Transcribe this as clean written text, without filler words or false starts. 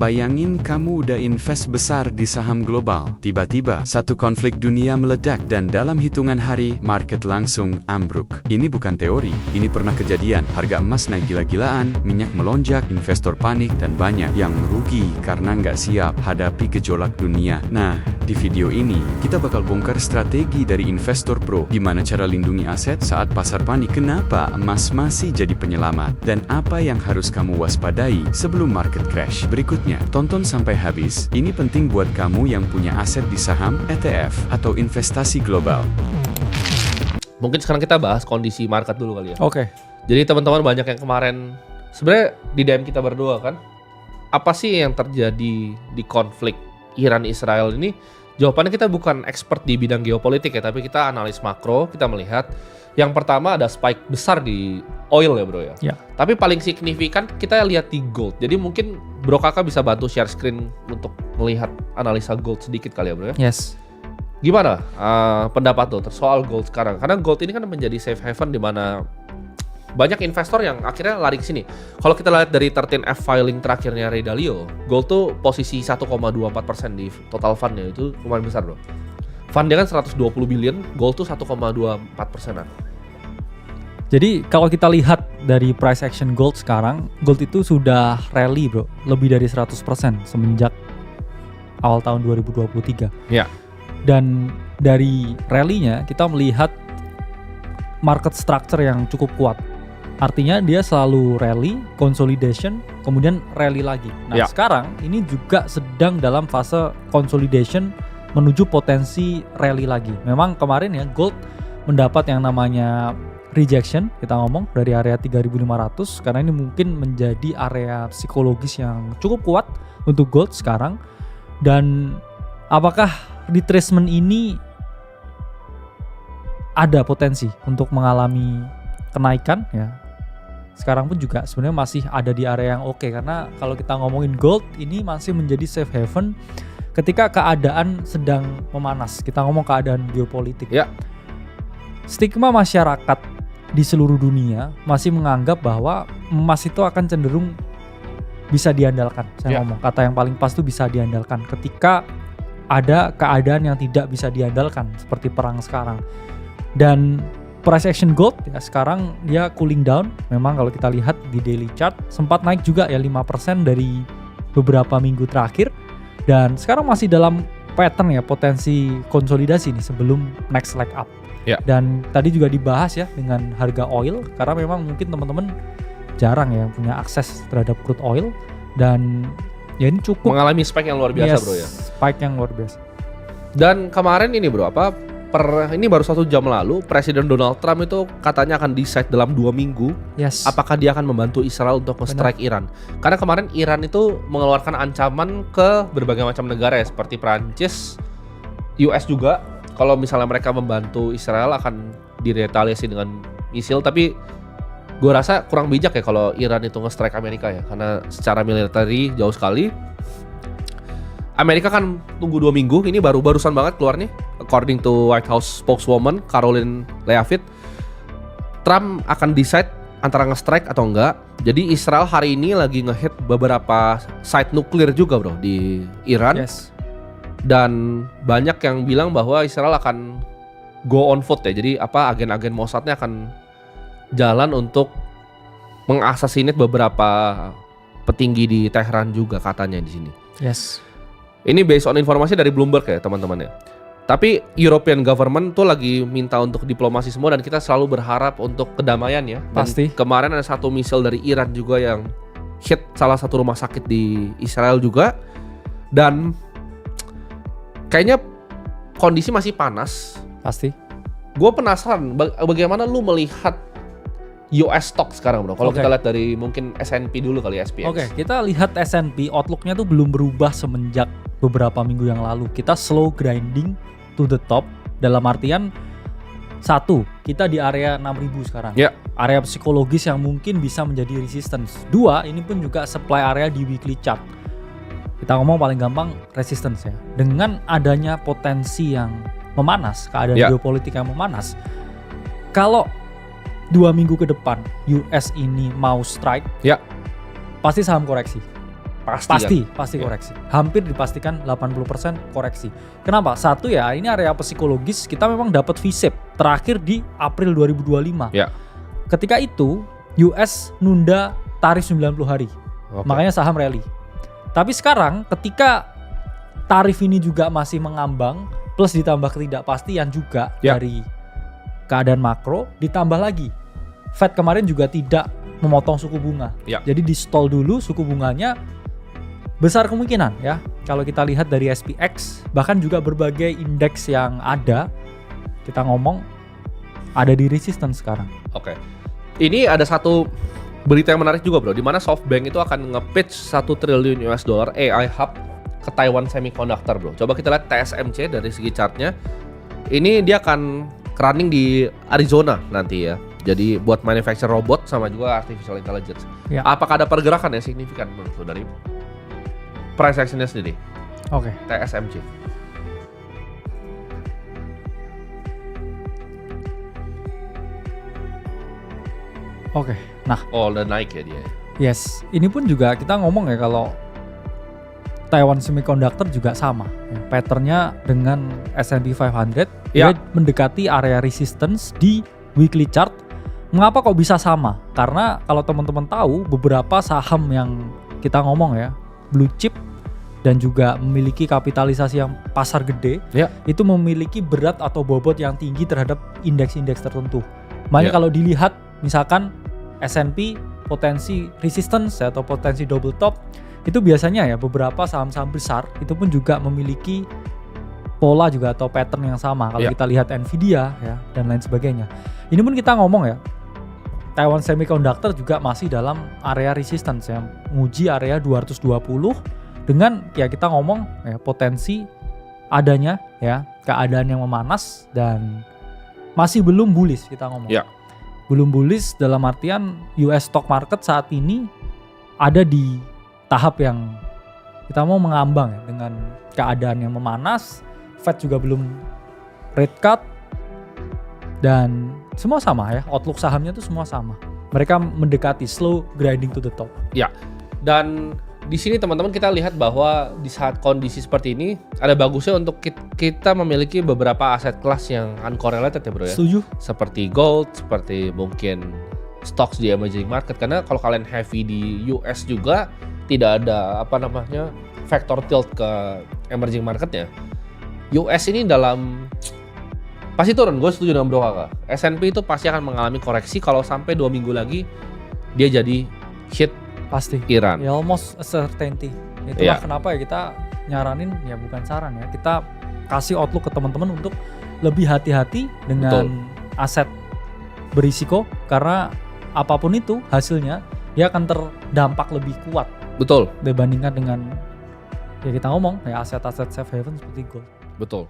Bayangin kamu udah invest besar di saham global. Tiba-tiba, satu konflik dunia meledak dan dalam hitungan hari, market langsung ambruk. Ini bukan teori, ini pernah kejadian. Harga emas naik gila-gilaan, minyak melonjak, investor panik, dan banyak yang merugi karena nggak siap hadapi gejolak dunia. Nah, di video ini, kita bakal bongkar strategi dari investor pro. Gimana cara lindungi aset saat pasar panik, kenapa emas masih jadi penyelamat, dan apa yang harus kamu waspadai sebelum market crash. Berikutnya, tonton sampai habis. Ini penting buat kamu yang punya aset di saham, ETF, atau investasi global. Mungkin sekarang kita bahas kondisi market dulu kali ya. Oke. Jadi teman-teman banyak yang kemarin sebenarnya di DM kita berdua kan, apa sih yang terjadi di konflik Iran-Israel ini? Jawabannya kita bukan expert di bidang geopolitik ya, tapi kita analis makro, kita melihat yang pertama ada spike besar di oil ya bro ya. Ya. Tapi paling signifikan kita lihat di gold. Jadi mungkin bro kakak bisa bantu share screen untuk melihat analisa gold sedikit kali ya bro ya. Yes. Gimana pendapat lo soal gold sekarang? Karena gold ini kan menjadi safe haven di mana banyak investor yang akhirnya lari ke sini. Kalau kita lihat dari 13F filing terakhirnya Ray Dalio, gold tuh posisi 1,24% di total fundnya, itu lumayan besar bro. Fundnya kan 120 billion, gold tuh 1,24%-an. Jadi kalau kita lihat dari price action gold sekarang, gold itu sudah rally bro, lebih dari 100% semenjak awal tahun 2023. Ya. Dan dari rally-nya kita melihat market structure yang cukup kuat. Artinya dia selalu rally, consolidation, kemudian rally lagi. Nah sekarang ini juga sedang dalam fase consolidation menuju potensi rally lagi. Memang kemarin ya gold mendapat yang namanya rejection, kita ngomong dari area 3.500 karena ini mungkin menjadi area psikologis yang cukup kuat untuk gold sekarang. Dan apakah retracement ini ada potensi untuk mengalami kenaikan ya? Sekarang pun juga sebenarnya masih ada di area yang oke, karena kalau kita ngomongin gold ini masih menjadi safe haven ketika keadaan sedang memanas. Kita ngomong keadaan geopolitik. Ya. Stigma masyarakat di seluruh dunia masih menganggap bahwa emas itu akan cenderung bisa diandalkan. Saya ngomong kata yang paling pas itu bisa diandalkan ketika ada keadaan yang tidak bisa diandalkan seperti perang sekarang. Dan price action gold ya sekarang dia cooling down. Memang kalau kita lihat di daily chart sempat naik juga ya 5% dari beberapa minggu terakhir, dan sekarang masih dalam pattern ya potensi konsolidasi nih sebelum next leg up. Ya. Dan tadi juga dibahas ya dengan harga oil, karena memang mungkin teman-teman jarang ya punya akses terhadap crude oil, dan ya ini cukup mengalami spike yang luar biasa bro ya. Spike yang luar biasa. Dan kemarin ini bro ini baru 1 jam lalu Presiden Donald Trump itu katanya akan decide dalam 2 minggu apakah dia akan membantu Israel untuk nge-strike Iran. Karena kemarin Iran itu mengeluarkan ancaman ke berbagai macam negara ya, seperti Prancis, US juga. Kalau misalnya mereka membantu Israel akan diretaliasi dengan misil. Tapi gue rasa kurang bijak ya kalau Iran itu nge-strike Amerika ya, karena secara militer jauh sekali. Amerika kan tunggu 2 minggu, ini barusan banget keluar nih. According to White House spokeswoman Caroline Leavitt, Trump akan decide antara nge-strike atau enggak. Jadi Israel hari ini lagi nge-hit beberapa site nuklir juga bro di Iran. Yes. Dan banyak yang bilang bahwa Israel akan go on foot ya. Jadi agen-agen Mossadnya akan jalan untuk mengasasinate beberapa petinggi di Tehran juga katanya di sini. Yes. Ini based on informasi dari Bloomberg ya teman-teman ya. Tapi European government tuh lagi minta untuk diplomasi semua, dan kita selalu berharap untuk kedamaian ya. Dan pasti. Kemarin ada satu misil dari Iran juga yang hit salah satu rumah sakit di Israel juga. Dan kayaknya kondisi masih panas. Pasti. Gue penasaran bagaimana lu melihat US stock sekarang bro. Kalau kita lihat dari mungkin S&P dulu kali ya, SPX. Oke, kita lihat S&P outlook-nya tuh belum berubah semenjak beberapa minggu yang lalu. Kita slow grinding to the top, dalam artian satu, kita di area 6.000 sekarang. Ya. Area psikologis yang mungkin bisa menjadi resistance. Dua, ini pun juga supply area di weekly chart. Kita ngomong paling gampang resistance ya. Dengan adanya potensi yang memanas, keadaan geopolitik yang memanas, kalau 2 minggu ke depan US ini mau strike, ya pasti saham koreksi. Pasti Pasti Ya. koreksi. Hampir dipastikan 80% koreksi. Kenapa? Satu ya, ini area psikologis, kita memang dapat V-shape terakhir di April 2025. Ya. Ketika itu US nunda tarif 90 hari. Oke. Makanya saham rally. Tapi sekarang ketika tarif ini juga masih mengambang plus ditambah ketidakpastian juga Ya. dari keadaan makro, ditambah lagi Fed kemarin juga tidak memotong suku bunga. Ya. Jadi di stall dulu suku bunganya. Besar kemungkinan ya, kalau kita lihat dari SPX, bahkan juga berbagai indeks yang ada, kita ngomong ada di resistance sekarang. Oke. Ini ada satu berita yang menarik juga bro, di mana SoftBank itu akan nge-pitch 1 triliun US dollar AI hub ke Taiwan Semiconductor bro. Coba kita lihat TSMC dari segi chartnya. Ini dia akan running di Arizona nanti ya. Jadi buat manufacture robot sama juga artificial intelligence. Ya. Apakah ada pergerakan yang signifikan menurut lo dari price action-nya sendiri? Oke. TSMC. Oke. Nah, Oh, udah naik ya dia. yes, ini pun juga kita ngomong ya kalau Taiwan Semiconductor juga sama. Ya, patternnya dengan S&P 500 Ya. dia mendekati area resistance di weekly chart. Mengapa kok bisa sama? Karena kalau teman-teman tahu beberapa saham yang kita ngomong ya, blue chip dan juga memiliki kapitalisasi yang pasar gede, Ya. itu memiliki berat atau bobot yang tinggi terhadap indeks-indeks tertentu. Makanya Ya. kalau dilihat misalkan S&P potensi resistance atau potensi double top, itu biasanya ya beberapa saham-saham besar itu pun juga memiliki pola juga atau pattern yang sama. Kalau Ya. kita lihat Nvidia ya dan lain sebagainya. Ini pun kita ngomong ya, Taiwan Semiconductor juga masih dalam area resistance ya, menguji area 220 dengan ya kita ngomong ya potensi adanya ya keadaan yang memanas dan masih belum bullish kita ngomong. Ya. Belum bullish dalam artian US stock market saat ini ada di tahap yang kita mau mengambang ya, dengan keadaan yang memanas. Fed juga belum rate cut dan semua sama ya, outlook sahamnya itu semua sama. Mereka mendekati slow grinding to the top. Ya. Dan di sini teman-teman kita lihat bahwa di saat kondisi seperti ini ada bagusnya untuk kita memiliki beberapa aset kelas yang uncorrelated ya bro ya. Setuju? Seperti gold, seperti mungkin stocks di emerging market, karena kalau kalian heavy di US juga tidak ada apa namanya factor tilt ke emerging marketnya. US ini dalam pasti turun, gue setuju dengan bro kakak. S&P itu pasti akan mengalami koreksi kalau sampai 2 minggu lagi dia jadi hit Pasti. Iran. Ya almost a certainty. Itulah Iya. kenapa ya kita nyaranin ya bukan saran ya. Kita kasih outlook ke teman-teman untuk lebih hati-hati dengan aset berisiko karena apapun itu hasilnya dia akan terdampak lebih kuat Betul, dibandingkan dengan ya kita ngomong ya aset-aset safe haven seperti gold. betul.